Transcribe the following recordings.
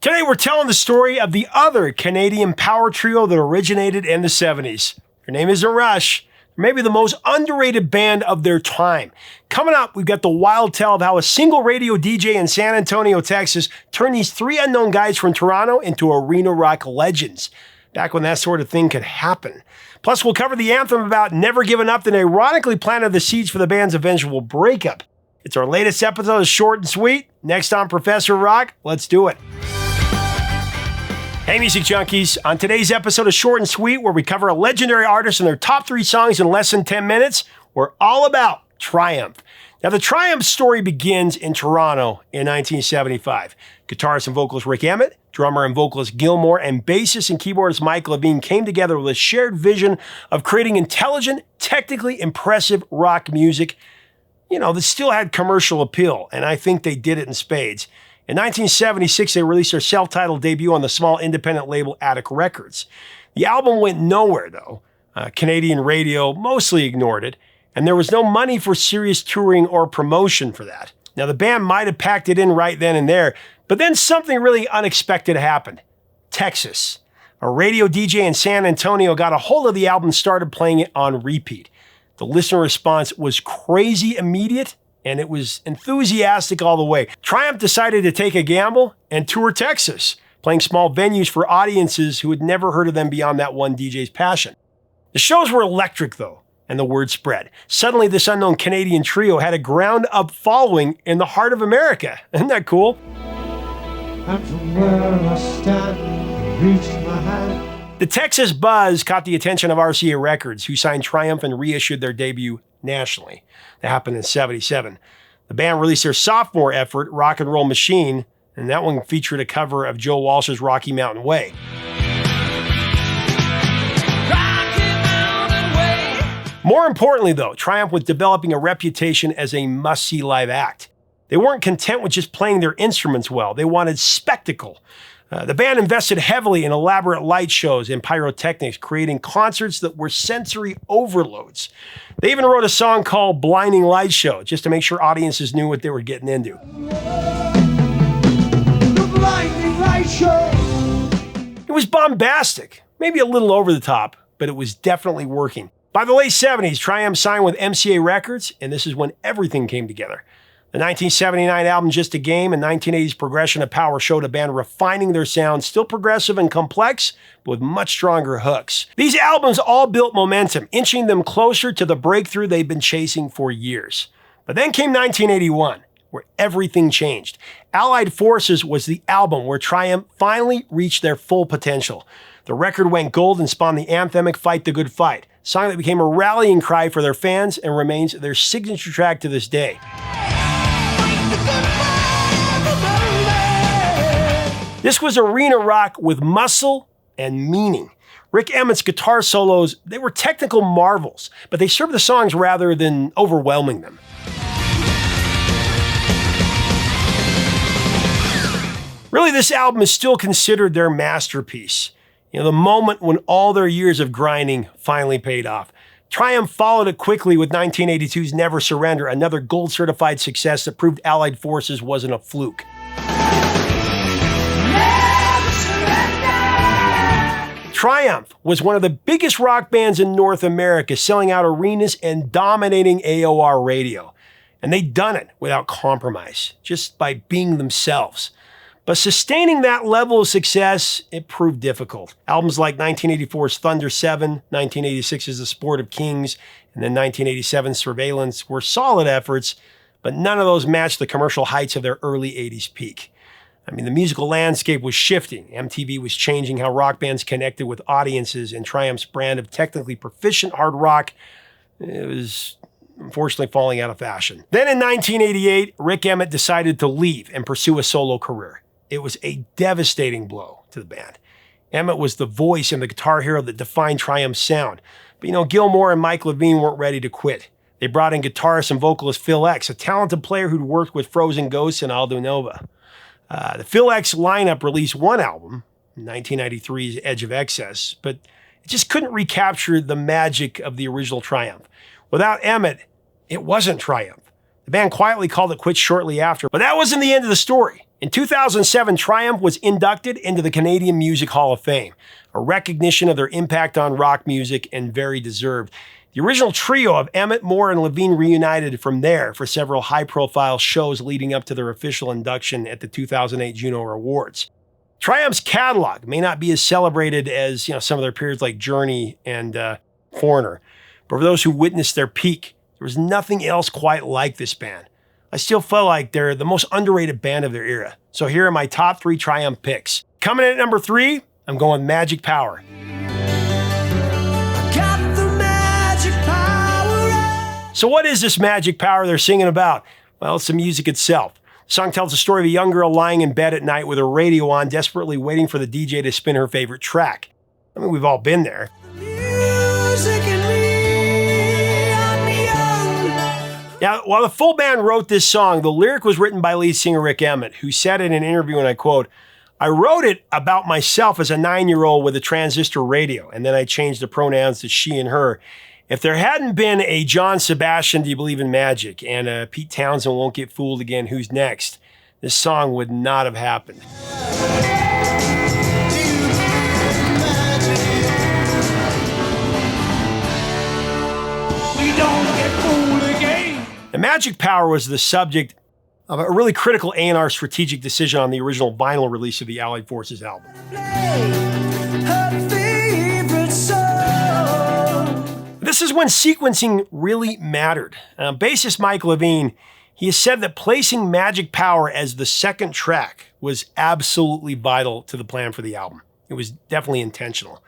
Today we're telling the story of the other Canadian power trio that originated in the 70s. Their name isn't Rush. They're maybe the most underrated band of their time. Coming up, we've got the wild tale of how a single radio DJ in San Antonio, Texas, turned these three unknown guys from Toronto into arena rock legends. Back when that sort of thing could happen. Plus, we'll cover the anthem about never giving up that ironically planted the seeds for the band's eventual breakup. It's our latest episode of Short and Sweet. Next on Professor Rock, let's do it. Hey music junkies, on today's episode of Short and Sweet, where we cover a legendary artist and their top 3 songs in less than 10 minutes, we're all about Triumph. Now the Triumph story begins in Toronto in 1975. Guitarist and vocalist Rick Emmett, drummer and vocalist Gilmore, and bassist and keyboardist Mike Levine came together with a shared vision of creating intelligent, technically impressive rock music, that still had commercial appeal, and I think they did it in spades. In 1976, they released their self-titled debut on the small independent label Attic Records. The album went nowhere, though. Canadian radio mostly ignored it, and there was no money for serious touring or promotion for that. Now, the band might have packed it in right then and there, but then something really unexpected happened. Texas. A radio DJ in San Antonio got a hold of the album and started playing it on repeat. The listener response was crazy immediate, and it was enthusiastic all the way. Triumph decided to take a gamble and tour Texas, playing small venues for audiences who had never heard of them beyond that one DJ's passion. The shows were electric, though, and the word spread. Suddenly, this unknown Canadian trio had a ground-up following in the heart of America. Isn't that cool? And from where I stand, reach my hand. The Texas buzz caught the attention of RCA Records, who signed Triumph and reissued their debut nationally. That happened in 1977. The band released their sophomore effort, Rock and Roll Machine, and that one featured a cover of Joe Walsh's Rocky Mountain Way. More importantly, though, Triumph was developing a reputation as a must-see live act. They weren't content with just playing their instruments well. They wanted spectacle. The band invested heavily in elaborate light shows and pyrotechnics, creating concerts that were sensory overloads. They even wrote a song called Blinding Light Show, just to make sure audiences knew what they were getting into. The Blinding Light Show! It was bombastic, maybe a little over the top, but it was definitely working. By the late 70s, Triumph signed with MCA Records, and this is when everything came together. The 1979 album Just a Game and 1980's Progression of Power showed a band refining their sound, still progressive and complex, but with much stronger hooks. These albums all built momentum, inching them closer to the breakthrough they'd been chasing for years. But then came 1981, where everything changed. Allied Forces was the album where Triumph finally reached their full potential. The record went gold and spawned the anthemic Fight the Good Fight, a song that became a rallying cry for their fans and remains their signature track to this day. This was arena rock with muscle and meaning. Rick Emmett's guitar solos, they were technical marvels, but they served the songs rather than overwhelming them. Really, this album is still considered their masterpiece. The moment when all their years of grinding finally paid off. Triumph followed it quickly with 1982's Never Surrender, another gold-certified success that proved Allied Forces wasn't a fluke. Triumph was one of the biggest rock bands in North America, selling out arenas and dominating AOR radio. And they'd done it without compromise, just by being themselves. But sustaining that level of success, it proved difficult. Albums like 1984's Thunder 7, 1986's The Sport of Kings, and then 1987's Surveillance were solid efforts, but none of those matched the commercial heights of their early 80s peak. The musical landscape was shifting. MTV was changing how rock bands connected with audiences, and Triumph's brand of technically proficient hard rock, it was unfortunately falling out of fashion. Then in 1988, Rick Emmett decided to leave and pursue a solo career. It was a devastating blow to the band. Emmett was the voice and the guitar hero that defined Triumph's sound. But Gilmore and Mike Levine weren't ready to quit. They brought in guitarist and vocalist Phil X, a talented player who'd worked with Frozen Ghosts and Aldo Nova. The Phil X lineup released one album, 1993's Edge of Excess, but it just couldn't recapture the magic of the original Triumph. Without Emmett, it wasn't Triumph. The band quietly called it quits shortly after, but that wasn't the end of the story. In 2007, Triumph was inducted into the Canadian Music Hall of Fame, a recognition of their impact on rock music and very deserved. The original trio of Emmett, Moore, and Levine reunited from there for several high-profile shows leading up to their official induction at the 2008 Junal Awards. Triumph's catalog may not be as celebrated as some of their peers like Journey and Foreigner, but for those who witnessed their peak, there was nothing else quite like this band. I still feel like they're the most underrated band of their era. So here are my top 3 Triumph picks. Coming in at number 3, I'm going with Magic Power. So what is this magic power they're singing about? Well, it's the music itself. The song tells the story of a young girl lying in bed at night with her radio on, desperately waiting for the DJ to spin her favorite track. I mean, we've all been there. Now, while the full band wrote this song, the lyric was written by lead singer Rick Emmett, who said in an interview, and I quote, "I wrote it about myself as a 9-year-old with a transistor radio, and then I changed the pronouns to she and her. If there hadn't been a John Sebastian, Do You Believe in Magic, and a Pete Townsend, Won't Get Fooled Again, Who's Next, this song would not have happened." We don't get fooled again. The Magic Power was the subject of a really critical A&R strategic decision on the original vinyl release of the Allied Forces album. This is when sequencing really mattered. Bassist Mike Levine, he has said that placing Magic Power as the second track was absolutely vital to the plan for the album. It was definitely intentional.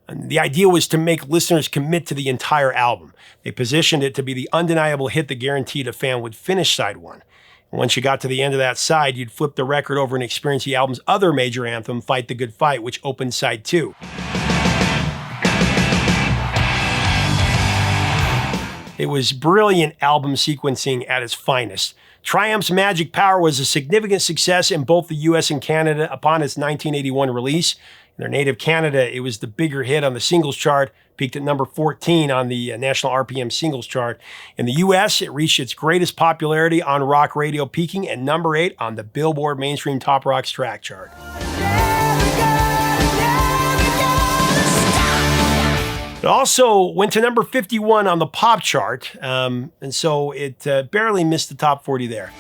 And the idea was to make listeners commit to the entire album. They positioned it to be the undeniable hit that guaranteed a fan would finish side 1. And once you got to the end of that side, you'd flip the record over and experience the album's other major anthem, Fight the Good Fight, which opened side 2. It was brilliant album sequencing at its finest. Triumph's Magic Power was a significant success in both the US and Canada upon its 1981 release. In their native Canada, it was the bigger hit on the singles chart, peaked at number 14 on the National RPM singles chart. In the US, it reached its greatest popularity on rock radio, peaking at number 8 on the Billboard Mainstream Top Rocks track chart. It also went to number 51 on the pop chart, and so it barely missed the top 40 there.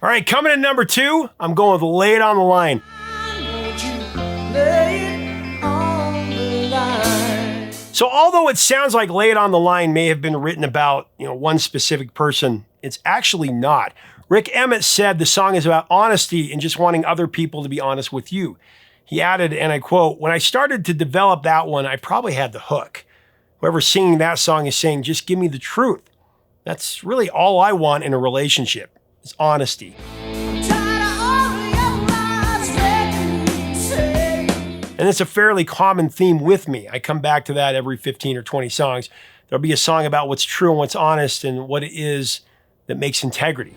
All right, coming in number 2, I'm going with Lay It on the Line. So although it sounds like Lay It on the Line may have been written about one specific person, it's actually not. Rick Emmett said the song is about honesty and just wanting other people to be honest with you. He added, and I quote, "When I started to develop that one, I probably had the hook. Whoever's singing that song is saying, just give me the truth. That's really all I want in a relationship, is honesty." And it's a fairly common theme with me. I come back to that every 15 or 20 songs. There'll be a song about what's true and what's honest and what it is that makes integrity.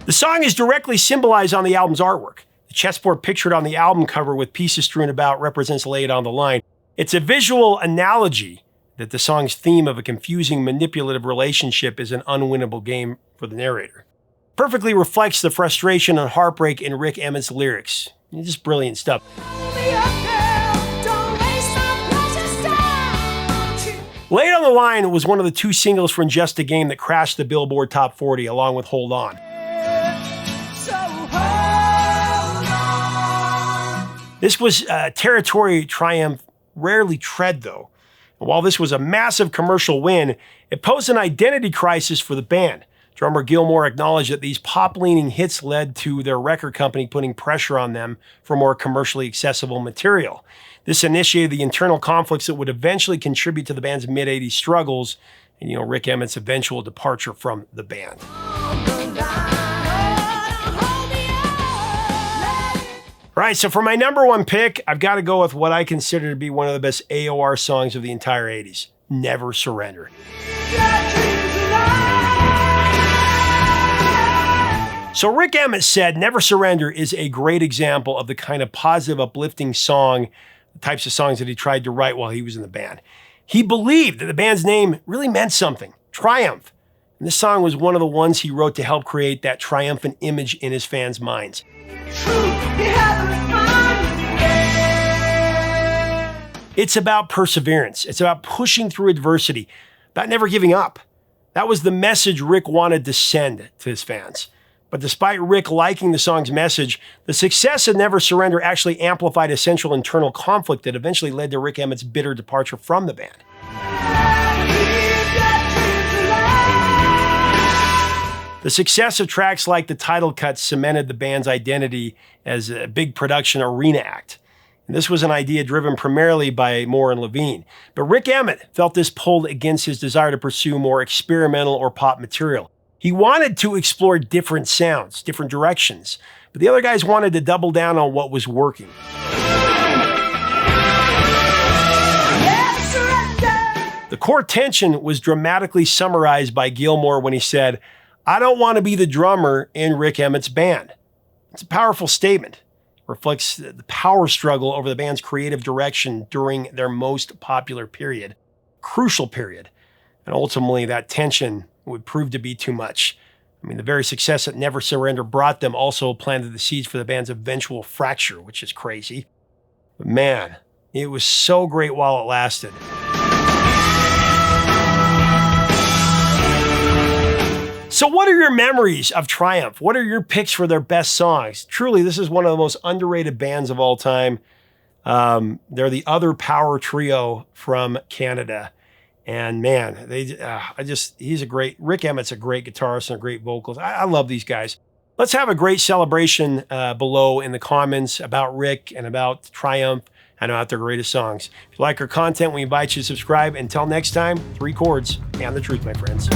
The song is directly symbolized on the album's artwork. The chessboard pictured on the album cover with pieces strewn about represents Lay It on the Line. It's a visual analogy that the song's theme of a confusing, manipulative relationship is an unwinnable game for the narrator. Perfectly reflects the frustration and heartbreak in Rick Emmett's lyrics. It's just brilliant stuff. Lay It on the Line was one of the 2 singles from Just a Game that crashed the Billboard Top 40, along with Hold On. This was territory Triumph rarely tread, though. And while this was a massive commercial win, it posed an identity crisis for the band. Drummer Gilmore acknowledged that these pop-leaning hits led to their record company putting pressure on them for more commercially accessible material. This initiated the internal conflicts that would eventually contribute to the band's mid-'80s struggles and, Rick Emmett's eventual departure from the band. All right, so for my number 1 pick, I've got to go with what I consider to be one of the best AOR songs of the entire 80s, Never Surrender. So Rick Emmett said Never Surrender is a great example of the kind of positive, uplifting song, the types of songs that he tried to write while he was in the band. He believed that the band's name really meant something, Triumph. And this song was one of the ones he wrote to help create that triumphant image in his fans' minds. It's about perseverance. It's about pushing through adversity, about never giving up. That was the message Rick wanted to send to his fans. But despite Rick liking the song's message, the success of Never Surrender actually amplified a central internal conflict that eventually led to Rick Emmett's bitter departure from the band. The success of tracks like the title cut cemented the band's identity as a big production arena act. And this was an idea driven primarily by Moore and Levine. But Rick Emmett felt this pulled against his desire to pursue more experimental or pop material. He wanted to explore different sounds, different directions, but the other guys wanted to double down on what was working. The core tension was dramatically summarized by Gilmour when he said, "I don't want to be the drummer in Rick Emmett's band." It's a powerful statement. It reflects the power struggle over the band's creative direction during their most popular period, crucial period. And ultimately, that tension would prove to be too much. I mean, the very success that Never Surrender brought them also planted the seeds for the band's eventual fracture, which is crazy. But man, it was so great while it lasted. So what are your memories of Triumph? What are your picks for their best songs? Truly, this is one of the most underrated bands of all time. They're the other power trio from Canada. And man, Rick Emmett's a great guitarist and a great vocalist. I love these guys. Let's have a great celebration below in the comments about Rick and about Triumph and about their greatest songs. If you like our content, we invite you to subscribe. Until next time, 3 chords and the truth, my friends.